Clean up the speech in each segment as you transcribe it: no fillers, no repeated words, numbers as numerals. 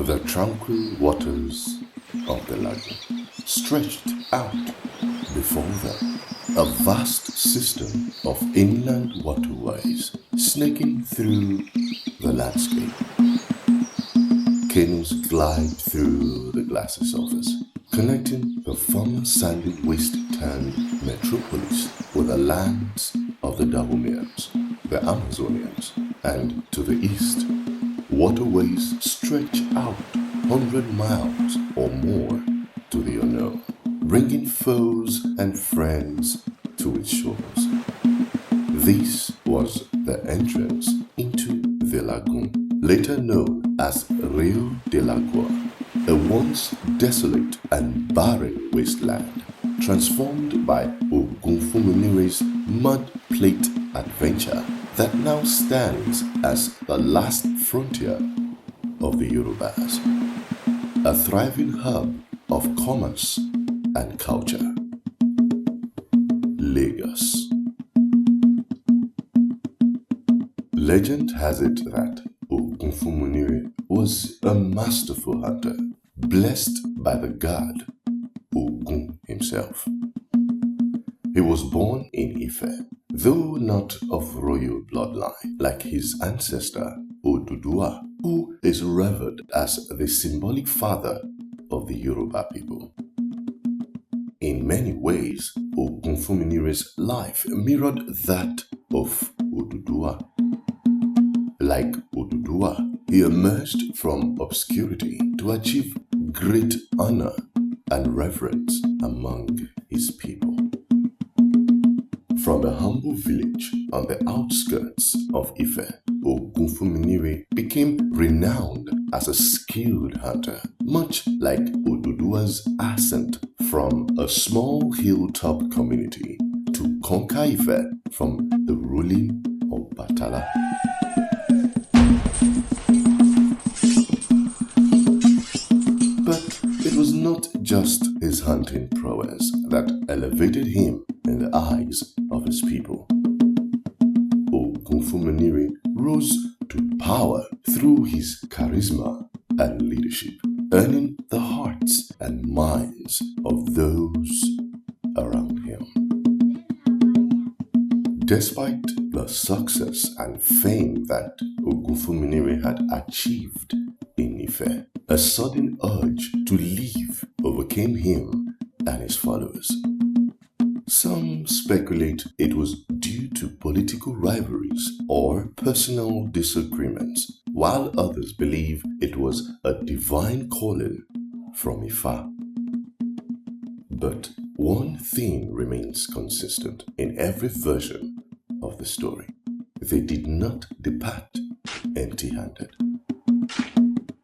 The tranquil waters of the lagoon stretched out before them, a vast system of inland waterways snaking through the landscape. Canoes glide through the glassy surface, connecting the former sandy wasteland metropolis with the lands of the Dahomeans, the Amazonians, and to the east, waterways stretch out 100 miles or more to the unknown, bringing foes and friends to its shores. This was the entrance into the lagoon, later known as Rio de Lagua, a once desolate and barren wasteland, transformed by Ògúnfúnmíníré's mud plate adventure that now stands as the last frontier of the Yorubas, a thriving hub of commerce and culture. Lagos. Legend has it that Ògúnfúnmínírè was a masterful hunter, blessed by the god Ògún himself. He was born in Ifá, though not of royal bloodline like his ancestor Odùduwà, who is revered as the symbolic father of the Yoruba people. In many ways, Ògúnfúnmíníré's life mirrored that of Odùduwà. Like Odùduwà, he emerged from obscurity to achieve great honor and reverence among his people. From a humble village on the outskirts of Ifá, Ògúnfúnmínírè became renowned as a skilled hunter, much like Odùduwà's ascent from a small hilltop community to conquer Ifá from the ruling Ọbàtálá. But it was not just his hunting prowess that elevated him in the eyes of his people. Ògúnfúnmínírè rose to power through his charisma and leadership, earning the hearts and minds of those around him. Despite the success and fame that Ògúnfúnmínírè had achieved in Ifá, a sudden urge to leave overcame him and his followers. Some speculate it was due to political rivalries or personal disagreements, while others believe it was a divine calling from Ifá. But one thing remains consistent in every version of the story. They did not depart empty-handed.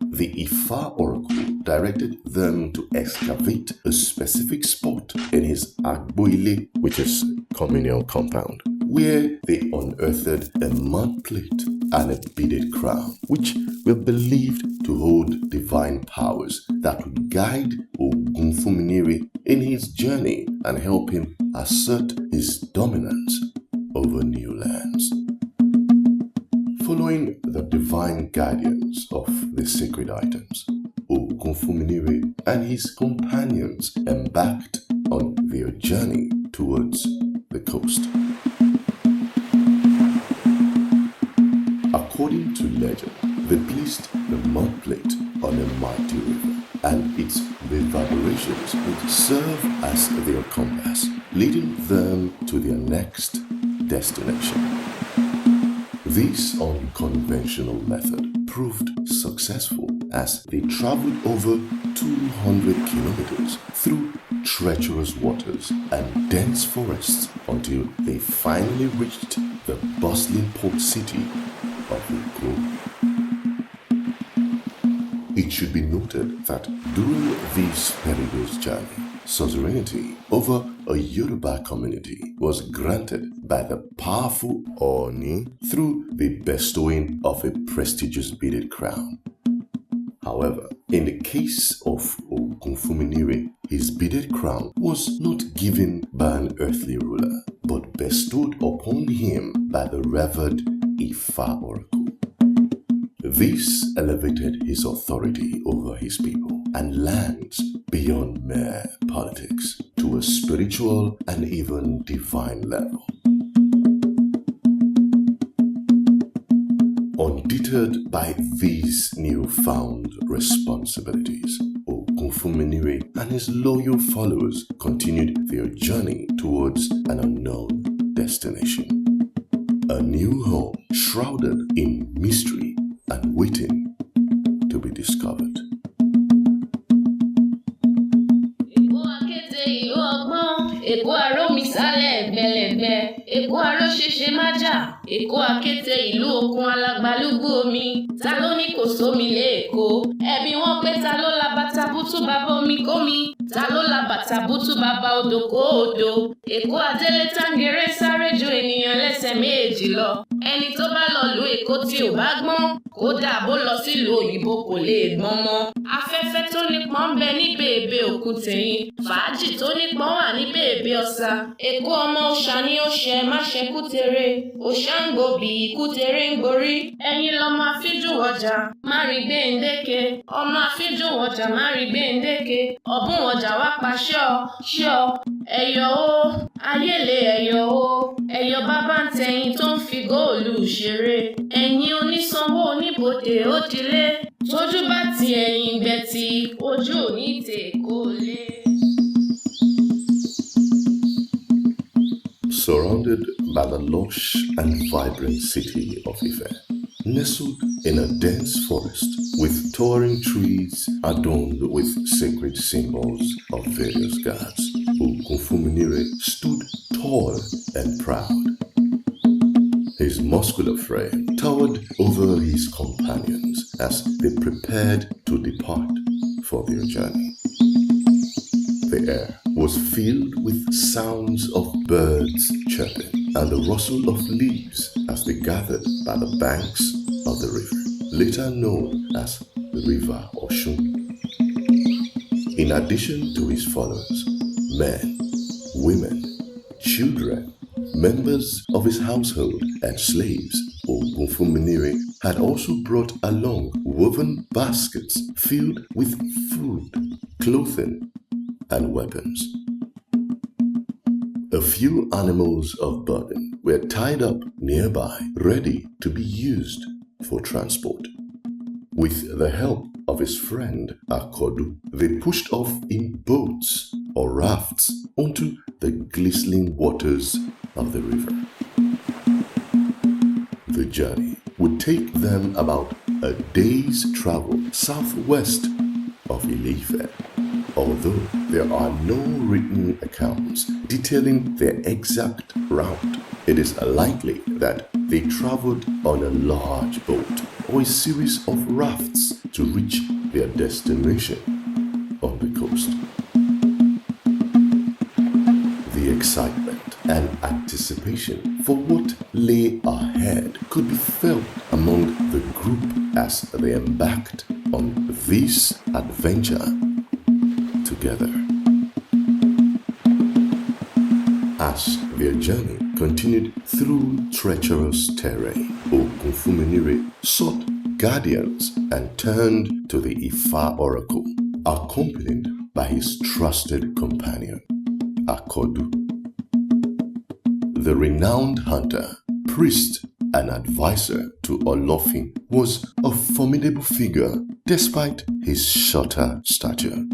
The Ifá Oracle directed them to excavate a specific spot in his Agboile, which is communal compound, where they unearthed a mud plate and a beaded crown, which were believed to hold divine powers that would guide Ògúnfúnmínírè in his journey and help him assert his dominance over new lands. Following the divine guidance of the sacred items, Ògúnfúnmínírè and his companions embarked on their journey towards the coast. According to legend, they placed the mud plate on a mighty river, and its reverberations would serve as their compass, leading them to their next destination. This unconventional method proved successful as they traveled over 200 kilometers through treacherous waters and dense forests until they finally reached the bustling port city of Ògún. It should be noted that during this perilous journey, suzerainty over a Yoruba community was granted by the powerful Ògún through the bestowing of a prestigious beaded crown. However, in the case of Ògúnfúnmínírè, his beaded crown was not given by an earthly ruler, but bestowed upon him by the revered Ifá Oracle. This elevated his authority over his people and lands beyond mere politics to a spiritual and even divine level. Undeterred by these newfound responsibilities, Ògúnfúnmínírè and his loyal followers continued their journey towards an unknown destination. A new home shrouded in mystery and waiting to be discovered. Èkó aró mi sálẹ̀ gbẹ̀lẹ̀gbẹ̀, èkó aró ṣeṣe májà, èkó akéte ìlú okun alágbálúgbú omi, ta ló ní kò sómi lé Èkó? Ẹbí wọn pé ta ló la bàtà bútú bàbá omi kómi, ta ló la bàtà bútú bàbá odò kó odò. Èkó adélé tángéré sáré ju ènìyàn lẹ́sẹ̀ méjì lọ. Ẹni tó bá lọ lu Èkó tí ò bá gbọ́n, kódà bó lọ sílùú òyìnbó kò lè gbọ́n mọ́. Afẹ́fẹ́ tó nípọn ń bẹ ní bèbè òkun tẹ̀yìn, fàájì tó nípọn wà ní bèbè ọ̀sà. Èkó ọmọ òòṣà ni ó ṣẹ má ṣe kútere, òòṣà ń gbòbí kútere ń gborí. Ẹ̀yin lọmọ afíjú ọjà má rí gbéǹdéke, ọmọ afíjú ọjà má rí gbéǹdéke. Ọ̀bùn ọjà wá pa ṣọ́ ẹ̀yọ̀ o, ayélé ẹ̀yọ̀ o, ẹ̀yọ̀ bàbá ń tẹ̀yìn tó ń fi góòlù ṣeré. Ẹ̀yin onísanwó oníbodè ó dilé, tójú bá ti ẹ̀yìn gbẹ̀tì ojú ò ní tèkó lé. Surrounded by the lush and vibrant city of Ife, nestled in a dense forest with towering trees adorned with sacred symbols of various gods, Ògúnfúnmínírè stood tall and proud. His muscular frame towered over his companions as they prepared to depart for their journey. The air was filled with sounds of birds chirping and the rustle of leaves as they gathered by the banks of the river, later known as the River Ògún. In addition to his followers, men, women, children, members of his household, and slaves, Ògúnfúnmínírè had also brought along woven baskets filled with food, clothing, and weapons. A few animals of burden were tied up nearby, ready to be used for transport. With the help of his friend Akodu, they pushed off in boats or rafts onto the glistening waters of the river. The journey would take them about a day's travel southwest of Ile-Ife. Although there are no written accounts detailing their exact route, it is likely that they traveled on a large boat or a series of rafts to reach their destination on the coast. The excitement and anticipation for what lay ahead could be felt among the group as they embarked on this adventure together. As their journey continued through treacherous terrain, Ògúnfúnmínírè sought guardians and turned to the Ifá Oracle, accompanied by his trusted companion, Akodu. The renowned hunter, priest, and advisor to Olofin was a formidable figure despite his shorter stature.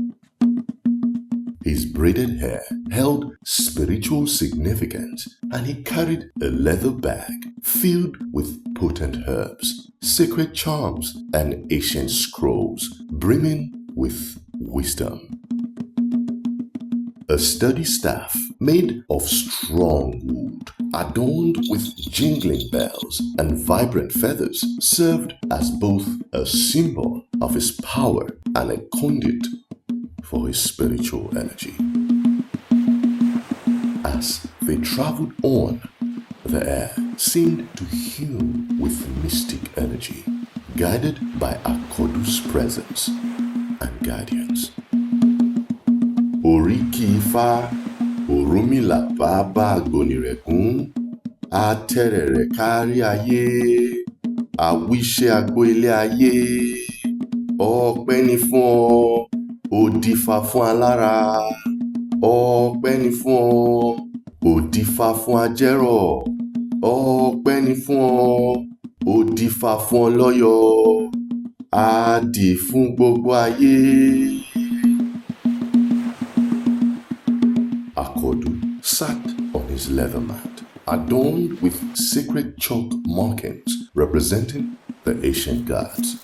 His braided hair held spiritual significance, and he carried a leather bag filled with potent herbs, sacred charms, and ancient scrolls brimming with wisdom. A sturdy staff made of strong wood, adorned with jingling bells and vibrant feathers, served as both a symbol of his power and a conduit for his spiritual energy. As they traveled on, the air seemed to hum with mystic energy, guided by Akodu's presence and guardians. Oríkì Ifá, Ọ̀rúnmìlà bàbá Àgbọnnìrègún, atẹ́rẹ̀rẹ̀ kárí ayé. àwíṣe àgbo ilé ayé, ọpẹ́ ni fún ọ, òdìfá fún alára, ọpẹ́ ni fún ọ, òdìfá fún ajẹ́rọ̀, ọpẹ́ ni fún ọ, òdìfá fún ọlọ́yọ̀, àdì fún gbogbo ayé. Akodu sat on his leather mat, adorned with sacred chalk markings representing the ancient gods.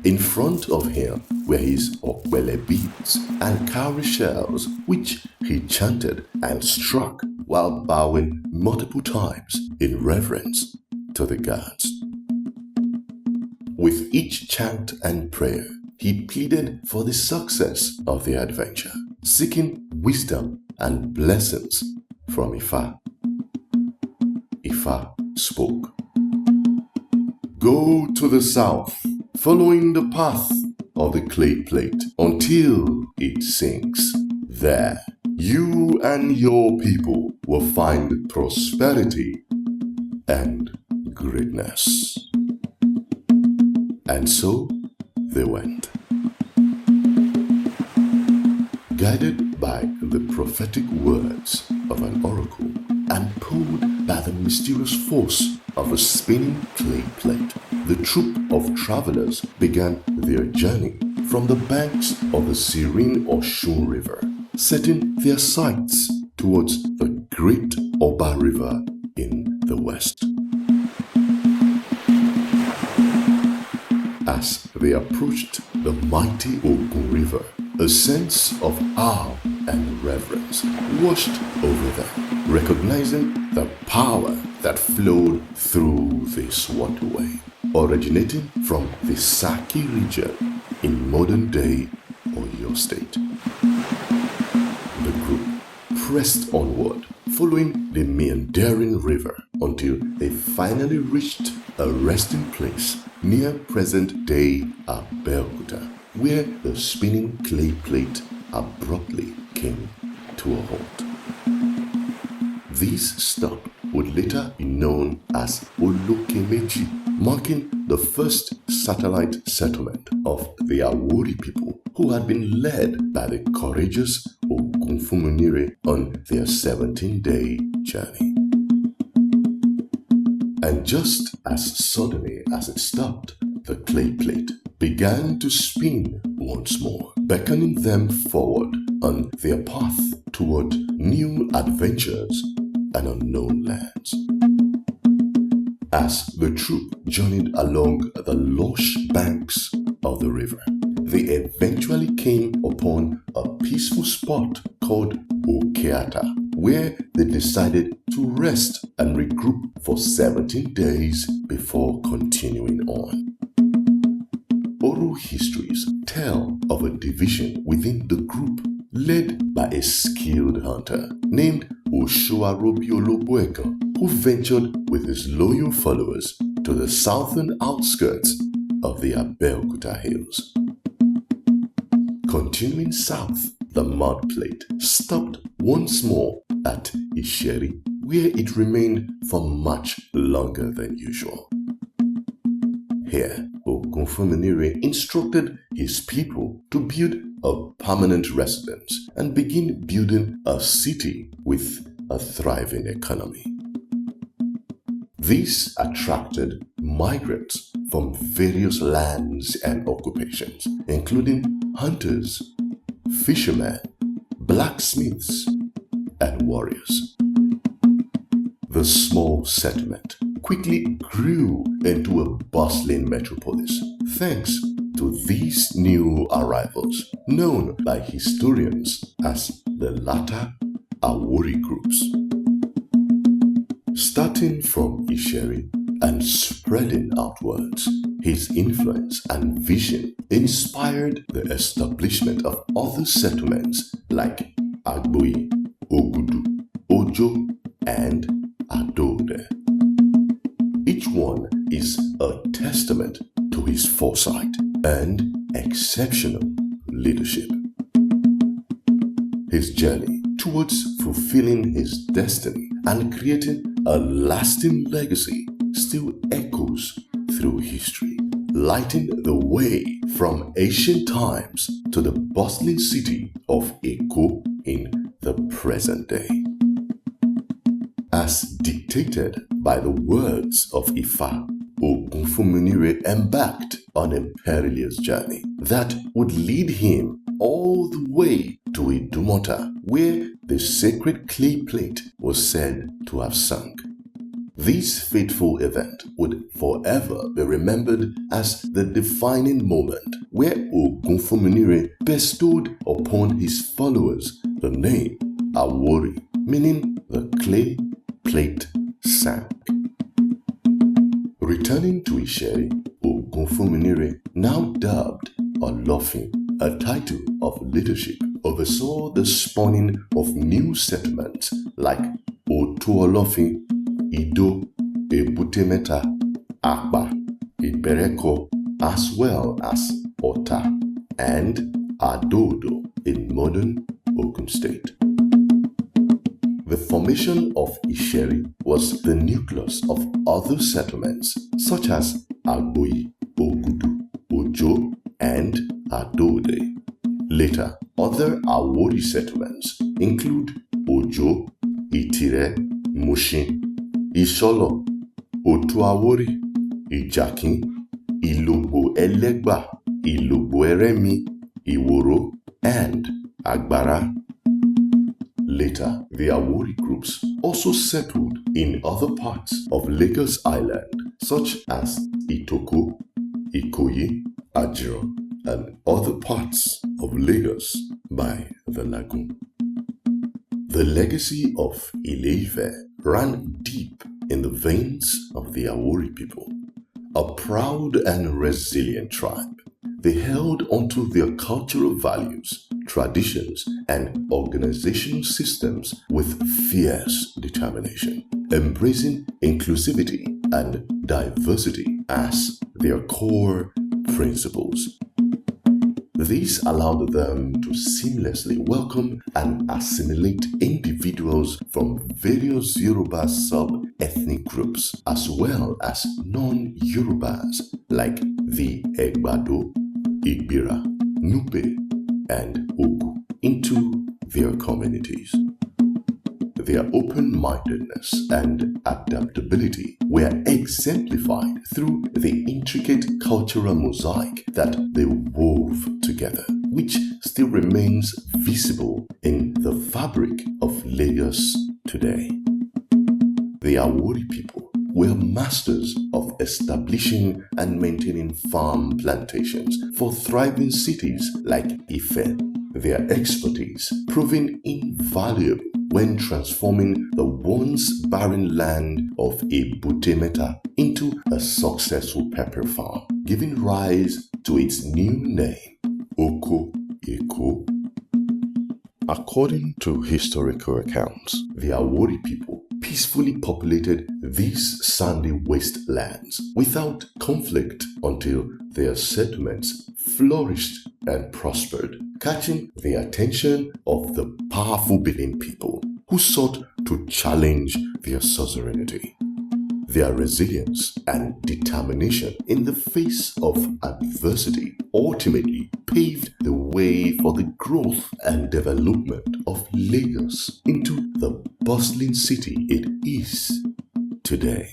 In front of him were his okbele beads and cowrie shells, which he chanted and struck while bowing multiple times in reverence to the gods. With each chant and prayer, he pleaded for the success of the adventure, seeking wisdom and blessings from Ifá. Ifá spoke. Go to the south, following the path of the clay plate until it sinks. There, you and your people will find prosperity and greatness. And so they went. Guided by the prophetic words of an oracle and pulled by the mysterious force of a spinning clay plate, the troop of travelers began their journey from the banks of the serene Ògún River, setting their sights towards the great Oba River in the west. As they approached the mighty Ògún River, a sense of awe and reverence washed over them, recognizing the power that flowed through this waterway, originating from the Saki region in modern-day Oyo State. The group pressed onward, following the meandering river until they finally reached a resting place near present-day Abeokuta, where the spinning clay plate abruptly came to a halt. This stop would later be known as Olokemeji, marking the first satellite settlement of the Awori people, who had been led by the courageous Ògúnfúnmínírè on their 17-day journey. And just as suddenly as it stopped, the clay plate began to spin once more, beckoning them forward on their path toward new adventures and unknown lands. As the troop journeyed along the lush banks of the river, they eventually came upon a peaceful spot called Okeata, where they decided to rest and regroup for 17 days before continuing on. Oral histories tell of a division within the group led by a skilled hunter named Oshoarobioloboeka, who ventured with his loyal followers to the southern outskirts of the Abeokuta Hills. Continuing south, the mud plate stopped once more at Isheri, where it remained for much longer than usual. Here, Ògúnfúnmínírè instructed his people to build a permanent residence and begin building a city with a thriving economy. This attracted migrants from various lands and occupations, including hunters, fishermen, blacksmiths, and warriors. The small settlement quickly grew into a bustling metropolis thanks to these new arrivals, known by historians as the latter Awori groups. Starting from Isheri and spreading outwards, his influence and vision inspired the establishment of other settlements like Agboi, Ogudu, Ojo, and Adode. Each one is a testament to his foresight and exceptional leadership. His journey towards fulfilling his destiny and creating a lasting legacy still echoes through history, lighting the way from ancient times to the bustling city of Èkó in the present day. As dictated by the words of Ifá, Ògúnfúnmínírè embarked on a perilous journey that would lead him all the way to Idumota, where the sacred clay plate was said to have sunk. This fateful event would forever be remembered as the defining moment where Ògúnfúnmínírè bestowed upon his followers the name Awori, meaning the clay plate sank. Returning to Ìṣẹ̀rí, Ògúnfúnmínírè, now dubbed Olófin, a title of leadership, oversaw the spawning of new settlements like Òtù-Olófin, Ìdó, Èbúté-Mẹ́ta, Àpà, Ìbẹ̀rẹ̀kọ, as well as Ọ̀tà and Àdó-Odò in modern Ògún State. The formation of Ìṣẹ̀rí was the nucleus of other settlements such as Àgbòyí, Ògùdù, Òjó, and Àdó-Òdè. Later, other Awori settlements include Òjó, Ìtìrẹ, Mushin, Ìṣọ̀lọ̀, Òtù-Àwórì, Ìjàkín, Ìlògbò-Ẹlẹ́gbà, Ìlògbò-Ẹrẹ́mi, Ìwòrò, and Àgbàrá. Later, the Awori groups also settled in other parts of Lagos Island, such as Ìtòkò, Ìkòyí, Àjìrò, and other parts of Lagos by the lagoon. The legacy of Ile-Ife ran deep in the veins of the Awori people, a proud and resilient tribe. They held onto their cultural values, traditions, and organizational systems with fierce determination, embracing inclusivity and diversity as their core principles. This allowed them to seamlessly welcome and assimilate individuals from various Yoruba sub-ethnic groups as well as non-Yorubas like the Egbado, Igbira, Nupe, and Ògún into their communities. Their open-mindedness and adaptability were exemplified through the intricate cultural mosaic that they wove together, which still remains visible in the fabric of Lagos today. The Awori people were masters of establishing and maintaining farm plantations for thriving cities like Ife, their expertise proving invaluable when transforming the once barren land of Èbúté-Mẹ́ta into a successful pepper farm, giving rise to its new name, Oko Èkó. According to historical accounts, the Awori people peacefully populated these sandy wastelands without conflict until their settlements flourished and prospered, catching the attention of the powerful Benin people who sought to challenge their suzerainty. Their resilience and determination in the face of adversity ultimately paved the way for the growth and development of Lagos into the bustling city it is today.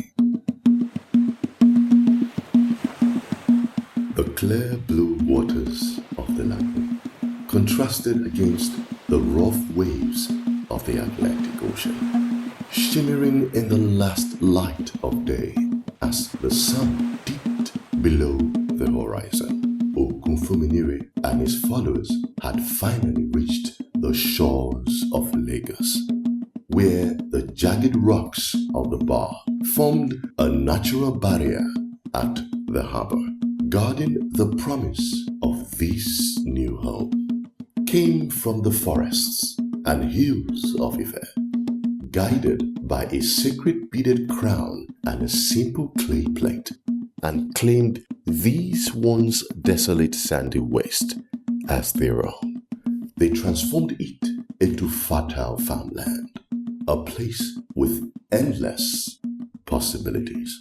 The clear blue waters of the lagoon contrasted against the rough waves of the Atlantic Ocean, shimmering in the last light of day as the sun dipped below the horizon. Ògúnfúnmínírè and his followers had finally reached the shores of Lagos, where the jagged rocks of the bar formed a natural barrier at the harbor, guarding the promise of this new home. Came from the forests and hills of Ife, guided by a sacred beaded crown and a simple clay plate, and claimed these once desolate sandy waste as their own. They transformed it into fertile farmland, a place with endless possibilities.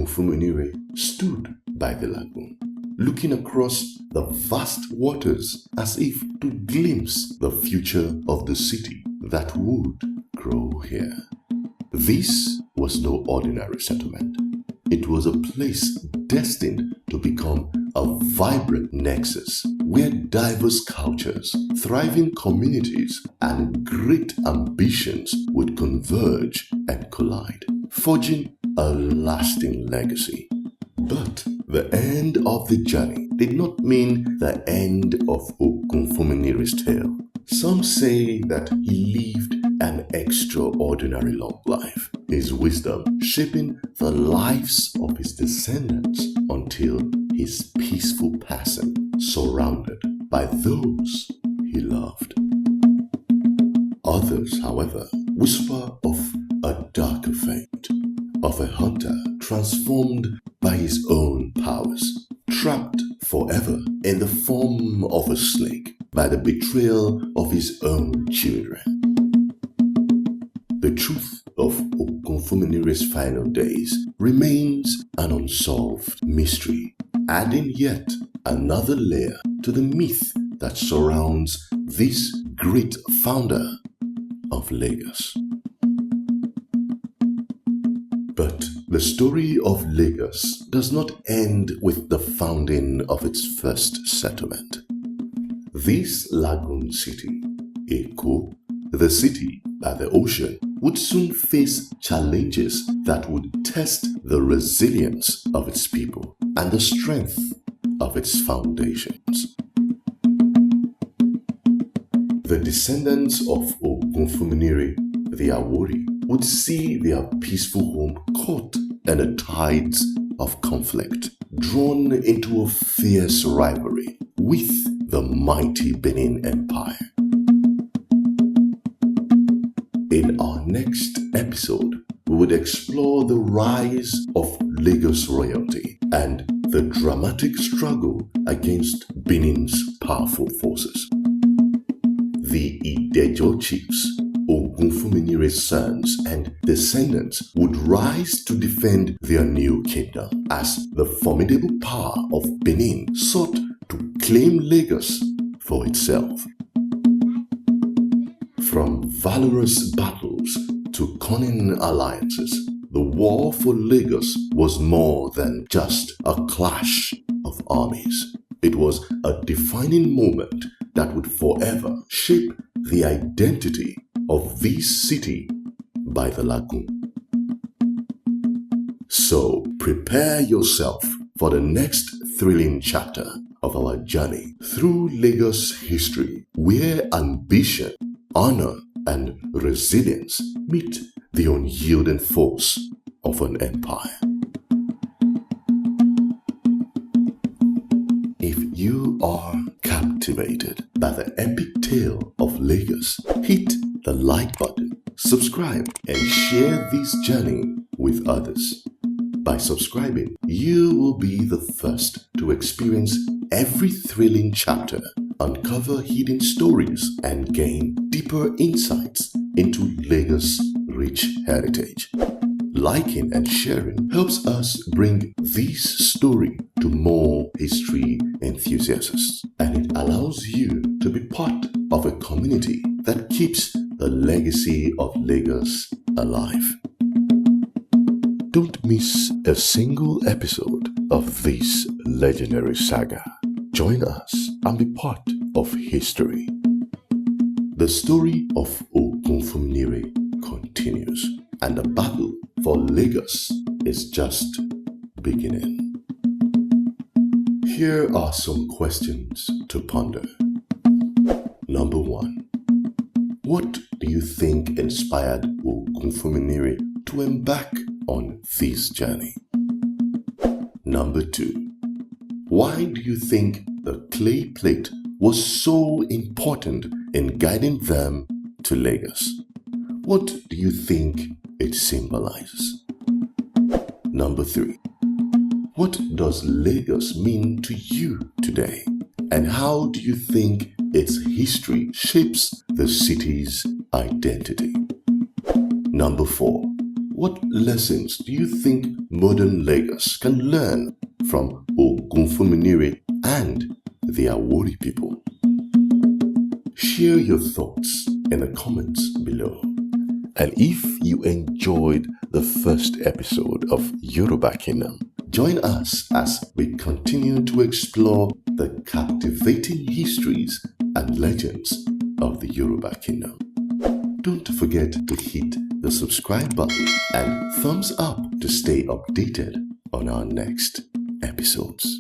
Ògúnfúnmínírè stood by the lagoon, looking across the vast waters as if to glimpse the future of the city that would grow here. This was no ordinary settlement. It was a place destined to become a vibrant nexus where diverse cultures, thriving communities, and great ambitions would converge and collide, forging a lasting legacy. But the end of the journey did not mean the end of Ògúnfúnmíníré's tale. Some say that he lived an extraordinary long life, his wisdom shaping the lives of his descendants until his peaceful passing, surrounded by those he loved. Others, however, whisper of a darker fate, of a hunter transformed by his own powers, trapped forever in the form of a slave by the betrayal of his own children. The truth of Ògúnfúnmíníré's final days remains an unsolved mystery, adding yet another layer to the myth that surrounds this great founder of Lagos. But the story of Lagos does not end with the founding of its first settlement. This lagoon city, Èkó, the city by the ocean, would soon face challenges that would test the resilience of its people and the strength of its foundations. The descendants of Ògúnfúnmínírè, the Awori, would see their peaceful home caught in the tides of conflict, drawn into a fierce rivalry with the mighty Benin Empire. In our next episode, we would explore the rise of Lagos royalty and the dramatic struggle against Benin's powerful forces. The Ìdẹ̀jọ́ chiefs, Ògúnfúnmíníré's sons and descendants, would rise to defend their new kingdom as the formidable power of Benin sought to claim Lagos for itself. From valorous battles to cunning alliances, the war for Lagos was more than just a clash of armies. It was a defining moment that would forever shape the identity of this city by the lagoon. So prepare yourself for the next thrilling chapter of our journey through Lagos history, where ambition, honor, and resilience meet the unyielding force of an empire. If you are captivated by the epic tale of Lagos, hit the like button, subscribe, and share this journey with others. By subscribing, you will be the first to experience every thrilling chapter, uncover hidden stories, and gain deeper insights into Lagos' rich heritage. Liking and sharing helps us bring this story to more history enthusiasts, and it allows you to be part of a community that keeps the legacy of Lagos alive. Don't miss a single episode of this legendary saga. Join us and be part of history. The story of Ògúnfúnmínírè continues, and the battle for Lagos is just beginning. Here are some questions to ponder. Number 1. What do you think inspired Ògúnfúnmínírè to embark on this journey? Number 2. Why do you think the clay plate was so important in guiding them to Lagos? What do you think it symbolizes? Number 3. What does Lagos mean to you today? And how do you think its history shapes the city's identity? Number 4. What lessons do you think modern Lagos can learn from Ògúnfúnmínírè and the Awori people? Share your thoughts in the comments below. And if you enjoyed the first episode of Yoruba Kingdom, join us as we continue to explore the captivating histories and legends of the Yoruba Kingdom. Don't forget to hit the subscribe button and thumbs up to stay updated on our next episodes.